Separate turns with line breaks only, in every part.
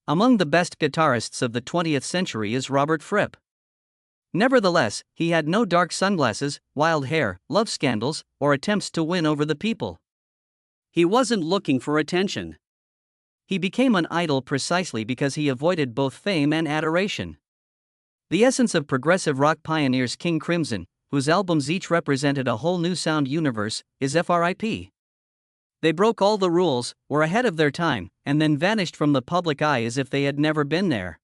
Among the best guitarists of the 20th century is Robert Fripp. Nevertheless, he had no dark sunglasses, wild hair, love scandals, or attempts to win over the people. He wasn't looking for attention. He became an idol precisely because he avoided both fame and adoration. The essence of progressive rock pioneers King Crimson, whose albums each represented a whole new sound universe, is Fripp. They broke all the rules, were ahead of their time, and then vanished from the public eye as if they had never been there.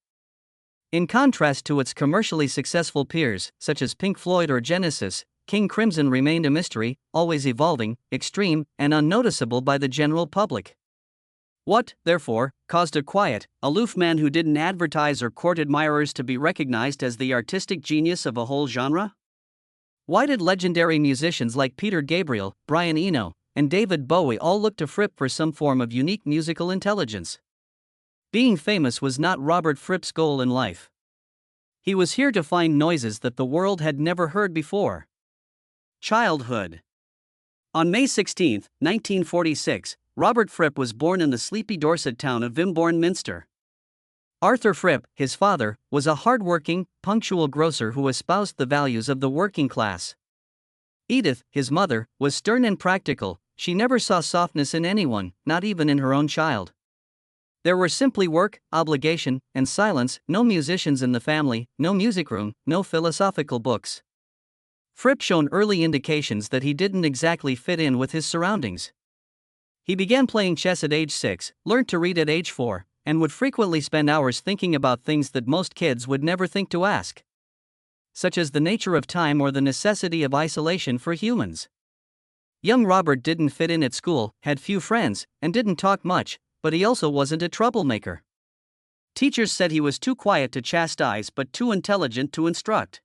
In contrast to its commercially successful peers, such as Pink Floyd or Genesis, King Crimson remained a mystery, always evolving, extreme, and unnoticeable by the general public. What, therefore, caused a quiet, aloof man who didn't advertise or court admirers to be recognized as the artistic genius of a whole genre? Why did legendary musicians like Peter Gabriel, Brian Eno, and David Bowie all look to Fripp for some form of unique musical intelligence? Being famous was not Robert Fripp's goal in life. He was here to find noises that the world had never heard before. Childhood. On May 16, 1946, Robert Fripp was born in the sleepy Dorset town of Wimborne Minster. Arthur Fripp, his father, was a hard-working, punctual grocer who espoused the values of the working class. Edith, his mother, was stern and practical. She never saw softness in anyone, not even in her own child. There were simply work, obligation, and silence, no musicians in the family, no music room, no philosophical books. Fripp showed early indications that he didn't exactly fit in with his surroundings. He began playing chess at age 6, learned to read at age 4, and would frequently spend hours thinking about things that most kids would never think to ask, such as the nature of time or the necessity of isolation for humans. Young Robert didn't fit in at school, had few friends, and didn't talk much, but he also wasn't a troublemaker. Teachers said he was too quiet to chastise but too intelligent to instruct.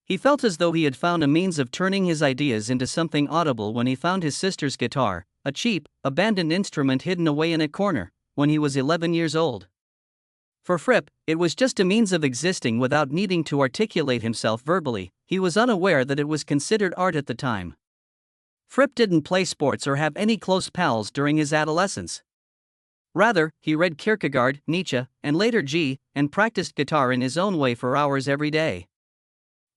He felt as though he had found a means of turning his ideas into something audible when he found his sister's guitar, a cheap, abandoned instrument hidden away in a corner, when he was 11 years old. For Fripp, it was just a means of existing without needing to articulate himself verbally. He was unaware that it was considered art at the time. Fripp didn't play sports or have any close pals during his adolescence. Rather, he read Kierkegaard, Nietzsche, and later G, and practiced guitar in his own way for hours every day.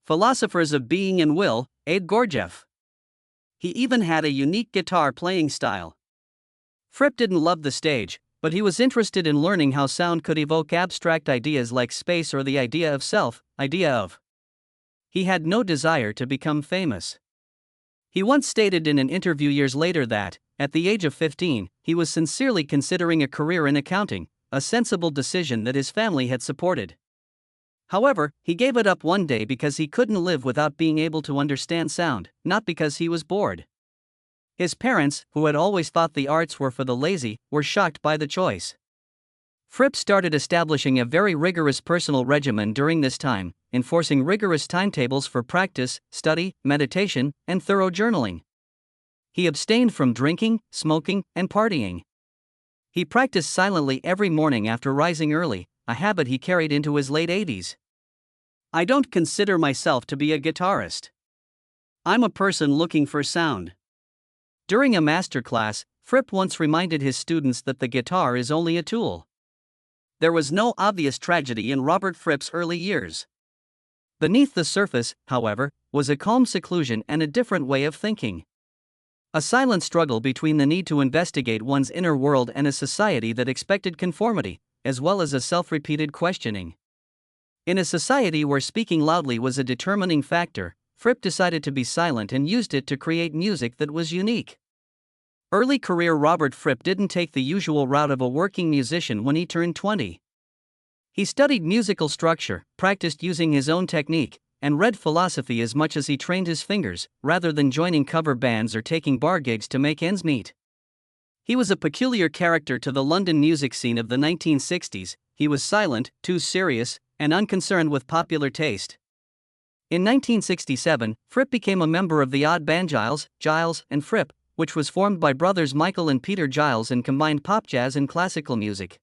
Philosophers of being and will, Ade Gurdjieff. He even had a unique guitar playing style. Fripp didn't love the stage, but he was interested in learning how sound could evoke abstract ideas like space or the idea of self, idea of. He had no desire to become famous. He once stated in an interview years later that, at the age of 15, he was sincerely considering a career in accounting, a sensible decision that his family had supported. However, he gave it up one day because he couldn't live without being able to understand sound, not because he was bored. His parents, who had always thought the arts were for the lazy, were shocked by the choice. Fripp started establishing a very rigorous personal regimen during this time, enforcing rigorous timetables for practice, study, meditation, and thorough journaling. He abstained from drinking, smoking, and partying. He practiced silently every morning after rising early, a habit he carried into his late 80s. I don't consider myself to be a guitarist. I'm a person looking for sound. During a master class, Fripp once reminded his students that the guitar is only a tool. There was no obvious tragedy in Robert Fripp's early years. Beneath the surface, however, was a calm seclusion and a different way of thinking. A silent struggle between the need to investigate one's inner world and a society that expected conformity, as well as a self-repeated questioning. In a society where speaking loudly was a determining factor, Fripp decided to be silent and used it to create music that was unique. Early career Robert Fripp didn't take the usual route of a working musician when he turned 20. He studied musical structure, practiced using his own technique, and read philosophy as much as he trained his fingers, rather than joining cover bands or taking bar gigs to make ends meet. He was a peculiar character to the London music scene of the 1960s. He was silent, too serious, and unconcerned with popular taste. In 1967, Fripp became a member of the odd band Giles and Fripp, which was formed by brothers Michael and Peter Giles and combined pop jazz and classical music.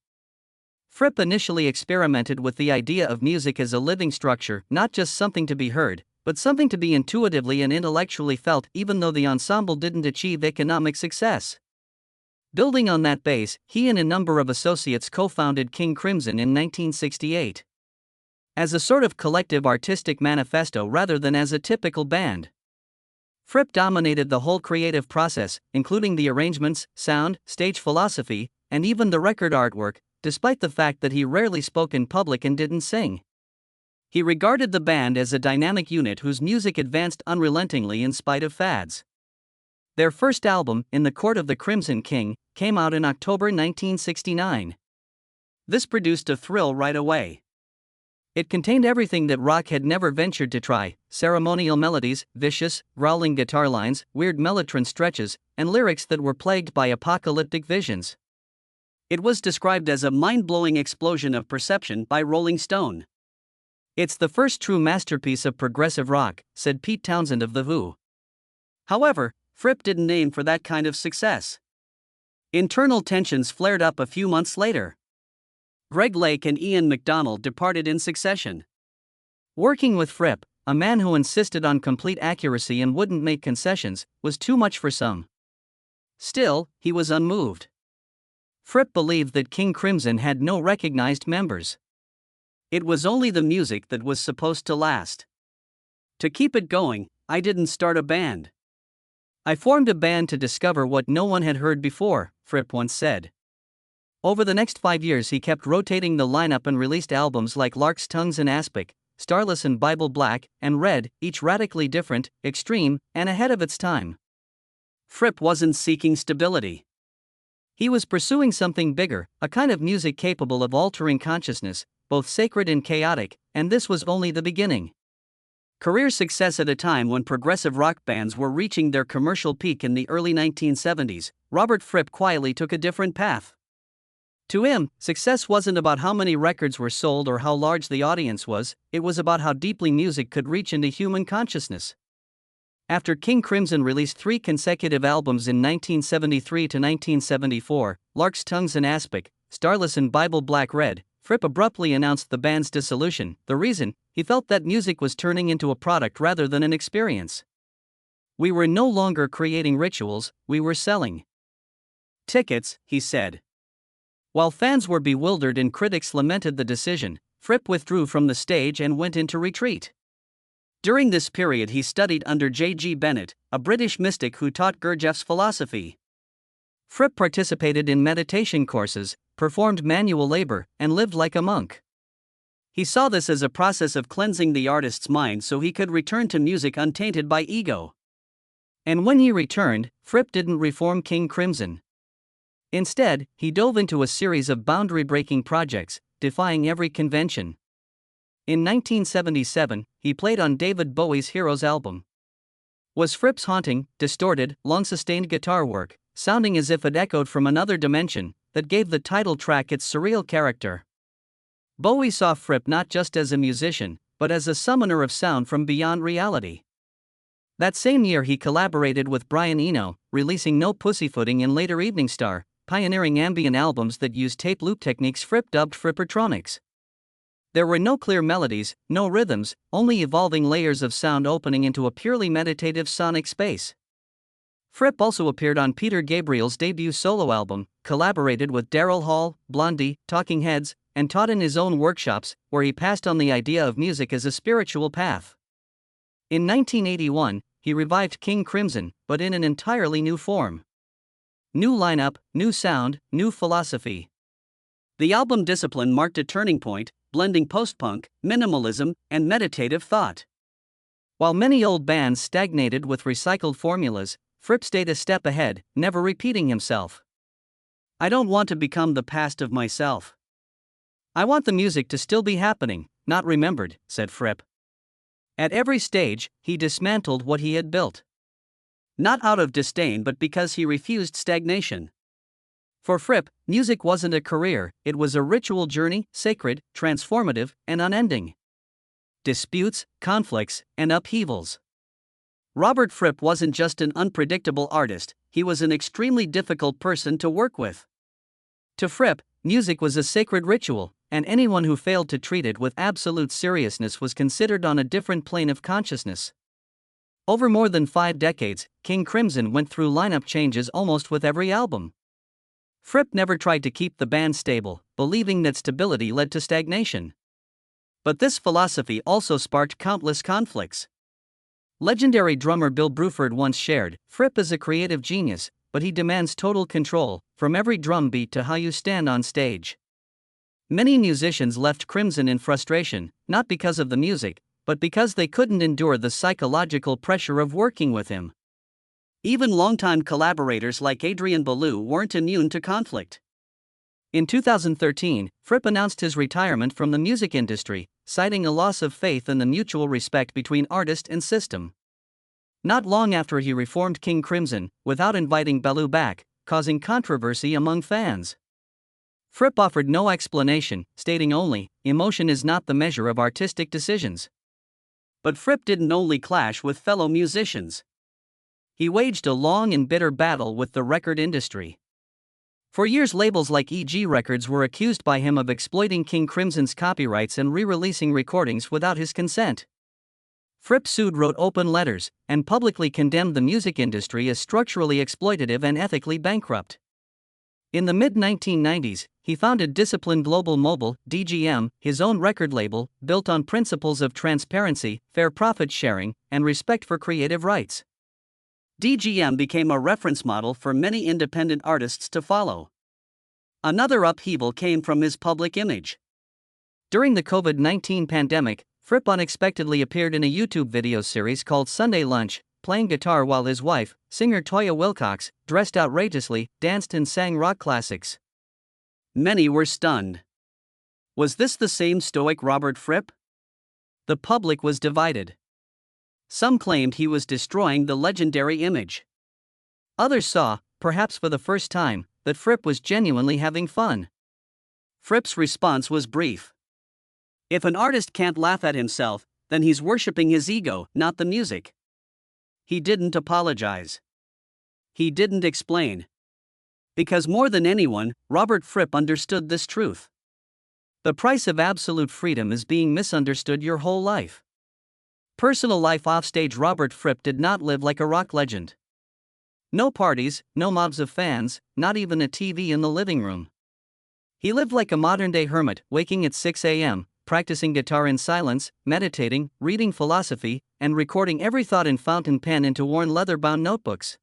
Fripp initially experimented with the idea of music as a living structure, not just something to be heard, but something to be intuitively and intellectually felt, even though the ensemble didn't achieve economic success. Building on that base, he and a number of associates co-founded King Crimson in 1968. As a sort of collective artistic manifesto rather than as a typical band. Fripp dominated the whole creative process, including the arrangements, sound, stage philosophy, and even the record artwork, despite the fact that he rarely spoke in public and didn't sing. He regarded the band as a dynamic unit whose music advanced unrelentingly in spite of fads. Their first album, In the Court of the Crimson King, came out in October 1969. This produced a thrill right away. It contained everything that rock had never ventured to try: ceremonial melodies, vicious, growling guitar lines, weird mellotron stretches, and lyrics that were plagued by apocalyptic visions. It was described as a mind-blowing explosion of perception by Rolling Stone. "It's the first true masterpiece of progressive rock," said Pete Townsend of The Who. However, Fripp didn't aim for that kind of success. Internal tensions flared up a few months later. Greg Lake and Ian MacDonald departed in succession. Working with Fripp, a man who insisted on complete accuracy and wouldn't make concessions, was too much for some. Still, he was unmoved. Fripp believed that King Crimson had no recognized members. It was only the music that was supposed to last. "To keep it going, I didn't start a band. I formed a band to discover what no one had heard before," Fripp once said. Over the next 5 years he kept rotating the lineup and released albums like Lark's Tongues and Aspic, Starless and Bible Black, and Red, each radically different, extreme, and ahead of its time. Fripp wasn't seeking stability. He was pursuing something bigger, a kind of music capable of altering consciousness, both sacred and chaotic, and this was only the beginning. Career success at a time when progressive rock bands were reaching their commercial peak in the early 1970s, Robert Fripp quietly took a different path. To him, success wasn't about how many records were sold or how large the audience was, it was about how deeply music could reach into human consciousness. After King Crimson released 3 consecutive albums in 1973 to 1974, Lark's Tongues and Aspic, Starless and Bible Black Red, Fripp abruptly announced the band's dissolution. The reason? He felt that music was turning into a product rather than an experience. "We were no longer creating rituals, we were selling tickets," he said. While fans were bewildered and critics lamented the decision, Fripp withdrew from the stage and went into retreat. During this period he studied under J.G. Bennett, a British mystic who taught Gurdjieff's philosophy. Fripp participated in meditation courses, performed manual labor, and lived like a monk. He saw this as a process of cleansing the artist's mind so he could return to music untainted by ego. And when he returned, Fripp didn't reform King Crimson. Instead, he dove into a series of boundary-breaking projects, defying every convention. In 1977, he played on David Bowie's Heroes album. Was Fripp's haunting, distorted, long-sustained guitar work, sounding as if it echoed from another dimension, that gave the title track its surreal character. Bowie saw Fripp not just as a musician, but as a summoner of sound from beyond reality. That same year he collaborated with Brian Eno, releasing No Pussyfooting and later Evening Star, pioneering ambient albums that used tape loop techniques Fripp dubbed Frippertronics. There were no clear melodies, no rhythms, only evolving layers of sound opening into a purely meditative sonic space. Fripp also appeared on Peter Gabriel's debut solo album, collaborated with Daryl Hall, Blondie, Talking Heads, and taught in his own workshops, where he passed on the idea of music as a spiritual path. In 1981, he revived King Crimson, but in an entirely new form. New lineup, new sound, new philosophy. The album Discipline marked a turning point, blending post-punk, minimalism, and meditative thought. While many old bands stagnated with recycled formulas, Fripp stayed a step ahead, never repeating himself. "I don't want to become the past of myself. I want the music to still be happening, not remembered," said Fripp. At every stage, he dismantled what he had built. Not out of disdain but because he refused stagnation. For Fripp, music wasn't a career, it was a ritual journey, sacred, transformative, and unending. Disputes, conflicts, and upheavals. Robert Fripp wasn't just an unpredictable artist, he was an extremely difficult person to work with. To Fripp, music was a sacred ritual, and anyone who failed to treat it with absolute seriousness was considered on a different plane of consciousness. Over more than 5 decades, King Crimson went through lineup changes almost with every album. Fripp never tried to keep the band stable, believing that stability led to stagnation. But this philosophy also sparked countless conflicts. Legendary drummer Bill Bruford once shared, "Fripp is a creative genius, but he demands total control, from every drum beat to how you stand on stage." Many musicians left Crimson in frustration, not because of the music, but because they couldn't endure the psychological pressure of working with him. Even longtime collaborators like Adrian Belew weren't immune to conflict. In 2013, Fripp announced his retirement from the music industry, citing a loss of faith in the mutual respect between artist and system. Not long after he reformed King Crimson, without inviting Belew back, causing controversy among fans. Fripp offered no explanation, stating only, "Emotion is not the measure of artistic decisions." But Fripp didn't only clash with fellow musicians. He waged a long and bitter battle with the record industry. For years, labels like EG Records were accused by him of exploiting King Crimson's copyrights and re-releasing recordings without his consent. Fripp sued, wrote open letters, and publicly condemned the music industry as structurally exploitative and ethically bankrupt. In the mid-1990s, he founded Discipline Global Mobile, DGM, his own record label, built on principles of transparency, fair profit sharing, and respect for creative rights. DGM became a reference model for many independent artists to follow. Another upheaval came from his public image. During the COVID-19 pandemic, Fripp unexpectedly appeared in a YouTube video series called Sunday Lunch, playing guitar while his wife, singer Toyah Willcox, dressed outrageously, danced and sang rock classics. Many were stunned. Was this the same stoic Robert Fripp? The public was divided. Some claimed he was destroying the legendary image. Others saw, perhaps for the first time, that Fripp was genuinely having fun. Fripp's response was brief. "If an artist can't laugh at himself, then he's worshipping his ego, not the music." He didn't apologize. He didn't explain. Because more than anyone, Robert Fripp understood this truth. The price of absolute freedom is being misunderstood your whole life. Personal life offstage. Robert Fripp did not live like a rock legend. No parties, no mobs of fans, not even a TV in the living room. He lived like a modern-day hermit, waking at 6 a.m., practicing guitar in silence, meditating, reading philosophy, and recording every thought in fountain pen into worn leather-bound notebooks.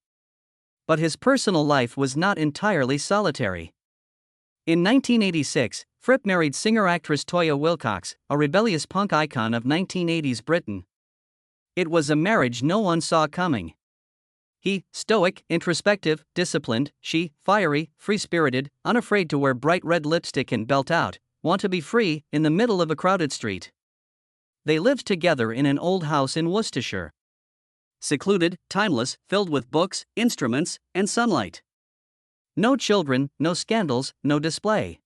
But his personal life was not entirely solitary. In 1986, Fripp married singer-actress Toyah Willcox, a rebellious punk icon of 1980s Britain. It was a marriage no one saw coming. He, stoic, introspective, disciplined; she, fiery, free-spirited, unafraid to wear bright red lipstick and belt out, want to be free, in the middle of a crowded street. They lived together in an old house in Worcestershire. Secluded, timeless, filled with books, instruments, and sunlight. No children, no scandals, no display.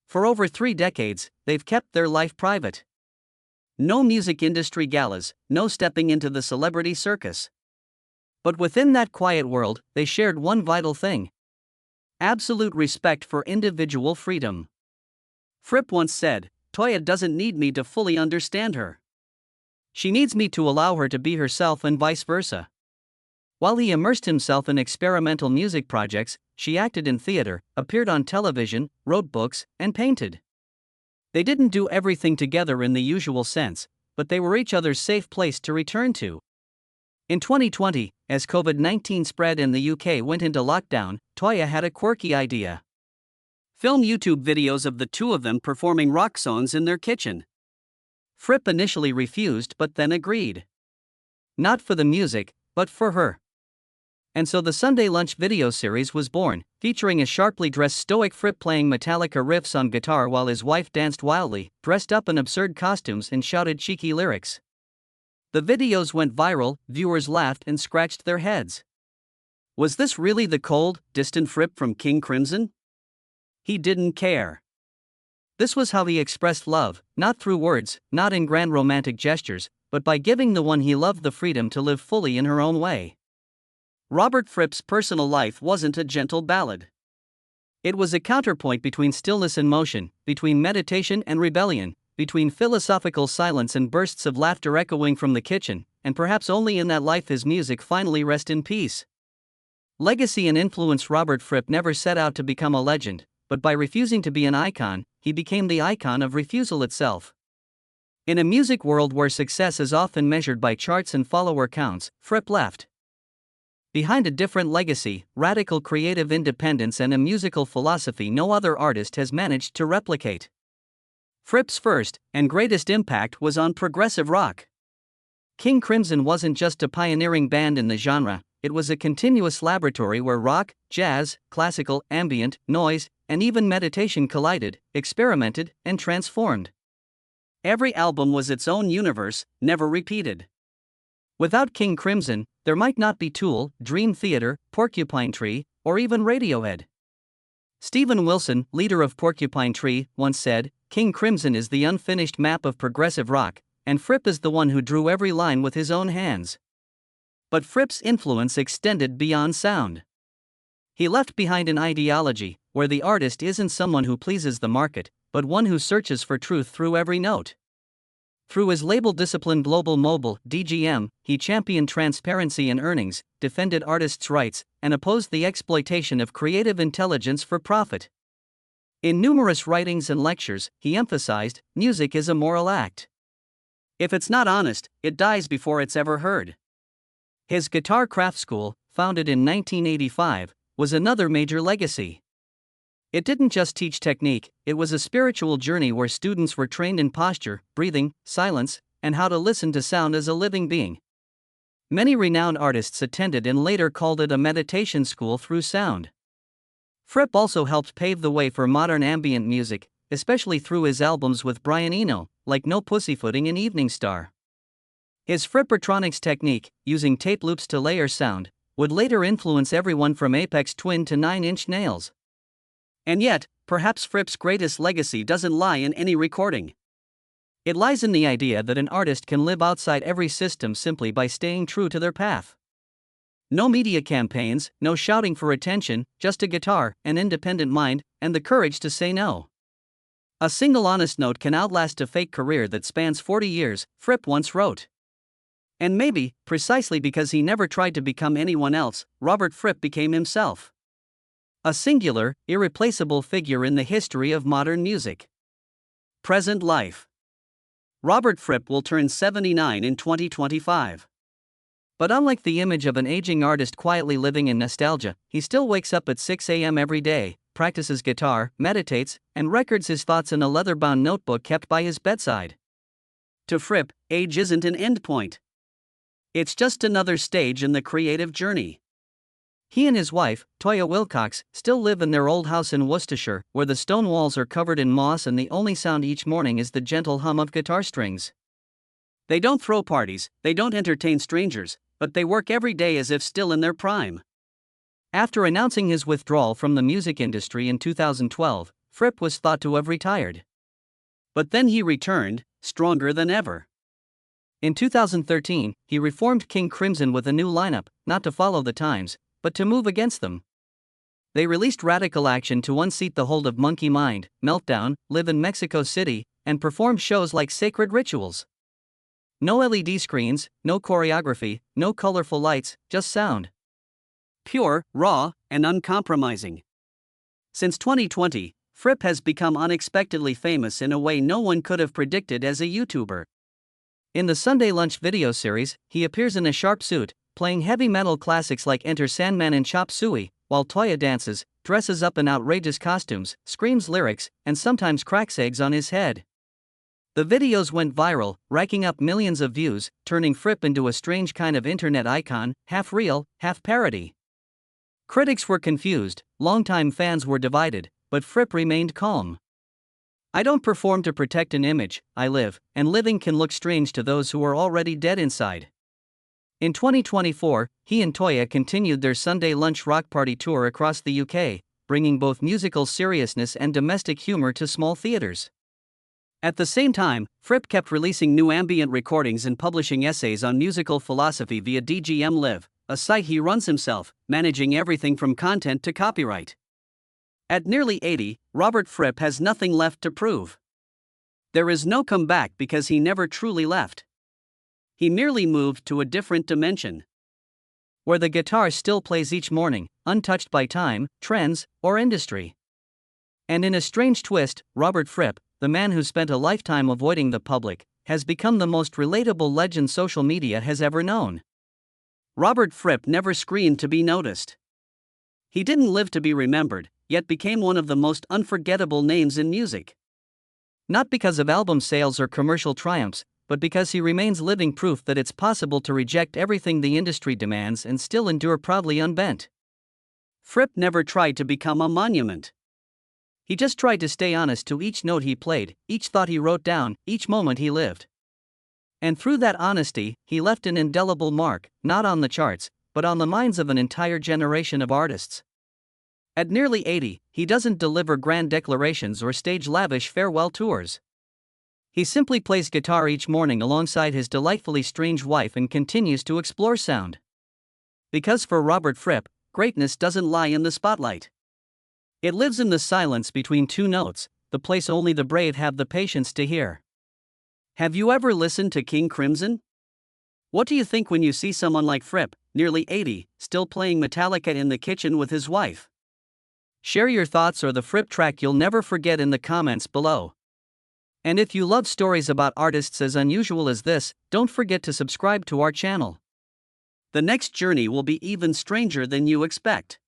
For over 3 decades, they've kept their life private. No music industry galas, no stepping into the celebrity circus. But within that quiet world, they shared one vital thing: absolute respect for individual freedom. Fripp once said, "Toyah doesn't need me to fully understand her. She needs me to allow her to be herself and vice versa." While he immersed himself in experimental music projects, she acted in theater, appeared on television, wrote books, and painted. They didn't do everything together in the usual sense, but they were each other's safe place to return to. In 2020, as COVID-19 spread and the UK went into lockdown, Toyah had a quirky idea. Film YouTube videos of the two of them performing rock songs in their kitchen. Fripp initially refused but then agreed. Not for the music, but for her. And so the Sunday Lunch video series was born, featuring a sharply dressed stoic Fripp playing Metallica riffs on guitar while his wife danced wildly, dressed up in absurd costumes and shouted cheeky lyrics. The videos went viral, viewers laughed and scratched their heads. Was this really the cold, distant Fripp from King Crimson? He didn't care. This was how he expressed love, not through words, not in grand romantic gestures, but by giving the one he loved the freedom to live fully in her own way. Robert Fripp's personal life wasn't a gentle ballad. It was a counterpoint between stillness and motion, between meditation and rebellion, between philosophical silence and bursts of laughter echoing from the kitchen, and perhaps only in that life his music finally rest in peace. Legacy and influence. Robert Fripp never set out to become a legend, but by refusing to be an icon, he became the icon of refusal itself. In a music world where success is often measured by charts and follower counts, Fripp left behind a different legacy, radical creative independence, and a musical philosophy no other artist has managed to replicate. Fripp's first and greatest impact was on progressive rock. King Crimson wasn't just a pioneering band in the genre, it was a continuous laboratory where rock, jazz, classical, ambient, noise, and even meditation collided, experimented, and transformed. Every album was its own universe, never repeated. Without King Crimson, there might not be Tool, Dream Theater, Porcupine Tree, or even Radiohead. Steven Wilson, leader of Porcupine Tree, once said, "King Crimson is the unfinished map of progressive rock, and Fripp is the one who drew every line with his own hands." But Fripp's influence extended beyond sound. He left behind an ideology, where the artist isn't someone who pleases the market, but one who searches for truth through every note. Through his label discipline Global Mobile (DGM), he championed transparency in earnings, defended artists' rights, and opposed the exploitation of creative intelligence for profit. In numerous writings and lectures, he emphasized, music is a moral act. If it's not honest, it dies before it's ever heard. His Guitar Craft School, founded in 1985, was another major legacy. It didn't just teach technique, it was a spiritual journey where students were trained in posture, breathing, silence, and how to listen to sound as a living being. Many renowned artists attended and later called it a meditation school through sound. Fripp also helped pave the way for modern ambient music, especially through his albums with Brian Eno, like No Pussyfooting and Evening Star. His Frippertronics technique, using tape loops to layer sound, would later influence everyone from Aphex Twin to 9 Inch Nails. And yet, perhaps Fripp's greatest legacy doesn't lie in any recording. It lies in the idea that an artist can live outside every system simply by staying true to their path. No media campaigns, no shouting for attention, just a guitar, an independent mind, and the courage to say no. A single honest note can outlast a fake career that spans 40 years, Fripp once wrote. And maybe, precisely because he never tried to become anyone else, Robert Fripp became himself. A singular, irreplaceable figure in the history of modern music. Present life. Robert Fripp will turn 79 in 2025. But unlike the image of an aging artist quietly living in nostalgia, he still wakes up at 6 a.m. every day, practices guitar, meditates, and records his thoughts in a leather-bound notebook kept by his bedside. To Fripp, age isn't an endpoint. It's just another stage in the creative journey. He and his wife, Toyah Willcox, still live in their old house in Worcestershire, where the stone walls are covered in moss and the only sound each morning is the gentle hum of guitar strings. They don't throw parties, they don't entertain strangers, but they work every day as if still in their prime. After announcing his withdrawal from the music industry in 2012, Fripp was thought to have retired. But then he returned, stronger than ever. In 2013, he reformed King Crimson with a new lineup, not to follow the times, but to move against them. They released Radical Action to unseat the hold of Monkey Mind, Meltdown, Live in Mexico City, and performed shows like Sacred Rituals. No LED screens, no choreography, no colorful lights, just sound. Pure, raw, and uncompromising. Since 2020, Fripp has become unexpectedly famous in a way no one could have predicted as a YouTuber. In the Sunday Lunch video series, he appears in a sharp suit, playing heavy metal classics like Enter Sandman and Chop Suey, while Toyah dances, dresses up in outrageous costumes, screams lyrics, and sometimes cracks eggs on his head. The videos went viral, racking up millions of views, turning Fripp into a strange kind of internet icon, half real, half parody. Critics were confused, longtime fans were divided, but Fripp remained calm. "I don't perform to protect an image, I live, and living can look strange to those who are already dead inside." In 2024, he and Toyah continued their Sunday Lunch Rock Party tour across the UK, bringing both musical seriousness and domestic humor to small theaters. At the same time, Fripp kept releasing new ambient recordings and publishing essays on musical philosophy via DGM Live, a site he runs himself, managing everything from content to copyright. At nearly 80, Robert Fripp has nothing left to prove. There is no comeback because he never truly left. He merely moved to a different dimension. where the guitar still plays each morning, untouched by time, trends, or industry. And in a strange twist, Robert Fripp, the man who spent a lifetime avoiding the public, has become the most relatable legend social media has ever known. Robert Fripp never screamed to be noticed. He didn't live to be remembered, yet became one of the most unforgettable names in music. Not because of album sales or commercial triumphs, but because he remains living proof that it's possible to reject everything the industry demands and still endure proudly unbent. Fripp never tried to become a monument. He just tried to stay honest to each note he played, each thought he wrote down, each moment he lived. And through that honesty, he left an indelible mark, not on the charts, but on the minds of an entire generation of artists. At nearly 80, he doesn't deliver grand declarations or stage lavish farewell tours. He simply plays guitar each morning alongside his delightfully strange wife and continues to explore sound. Because for Robert Fripp, greatness doesn't lie in the spotlight. It lives in the silence between two notes, the place only the brave have the patience to hear. Have you ever listened to King Crimson? What do you think when you see someone like Fripp, nearly 80, still playing Metallica in the kitchen with his wife? Share your thoughts or the Fripp track you'll never forget in the comments below. And if you love stories about artists as unusual as this, don't forget to subscribe to our channel. The next journey will be even stranger than you expect.